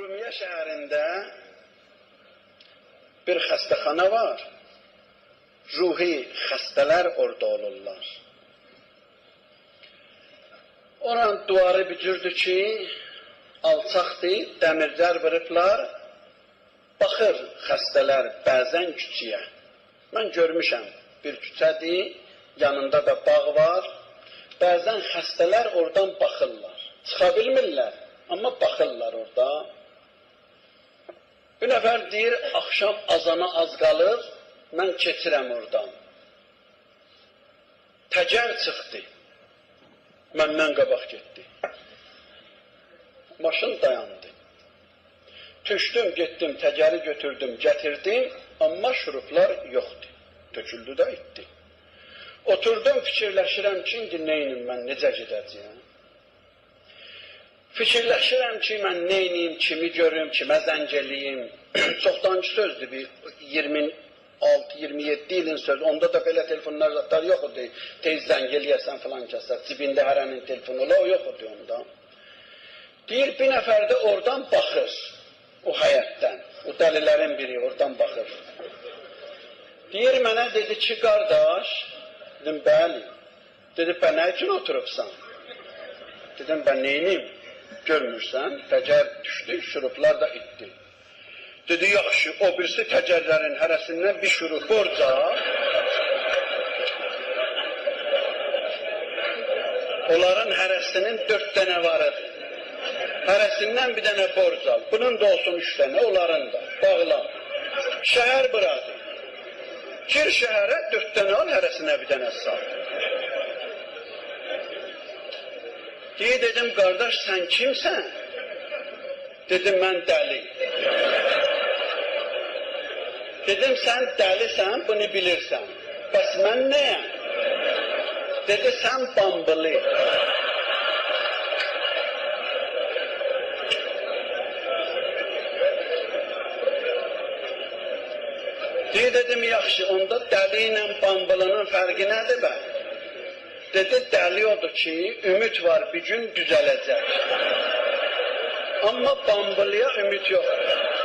Urmiya şəhərində bir xəstəxana var. Ruhi xəstələr orada olurlar. Oranın duvarı bücürdü ki, alçaqdır, dəmirlər vırıblar, baxır xəstələr bəzən küçəyə. Mən görmüşəm, bir küçədir, yanında da bağ var, bəzən xəstələr oradan baxırlar. Çıxa bilmirlər, amma baxırlar orada. Bir nəfər deyir, axşam azana az qalır, mən keçirəm oradan. Təcər çıxdı, məndən qabaq getdi. Maşın dayandı. Düşdüm, getdim, təcəri götürdüm, gətirdim, amma şuruplar yoxdur. Töküldü də itdi. Oturdum, fikirləşirəm ki, indi neynim mən, necə gedəcəyəm? Fikirləşirəm ki, mən neyniyim, kimi görüm, kimə zəng eləyim. Çoxdancı sözdür, bir 26-27 ilin sözü. Onda da belə telefonlar zaten yox idi. Tez zəng eləyəsən filan kəsər. Cibində hərənin telefonu ola, o yox idi onda. Deyir, bir nəfər də oradan baxır. O həyətdən. O dəlilərin biri oradan baxır. Deyir, mənə dedi ki, qardaş, dedim, bəli. Dedi, bə nə üçün oturubsan? Dedim, bə neyniyim? Görmürsən, təcər düşdü, şuruplar da itdi. Dedi, yaxşı, o birisi təcərlərin hərəsindən bir şurup borca. Onların hərəsinin 4 dənə varır. Hərəsindən bir dənə borc al. Bunun da olsun 3 dənə, onların da. Bağla. Şəhər buradır. Gir şəhərə 4 dənə al, hərəsinə bir dənə sal. Deyə dedim, qardaş, sən kimsən? Dedim, mən dəli. Dedim, sən dəlisən, bunu bilirsən. Bəs mən nəyəm? Dedi, sən bambılı. Deyə dedim, yaxşı, onda dəli ilə bambılının fərqi nədir bə? Dedi, dəli odur ki, ümid var, bir gün düzələcək. Amma bambılıya ümid yoxdur.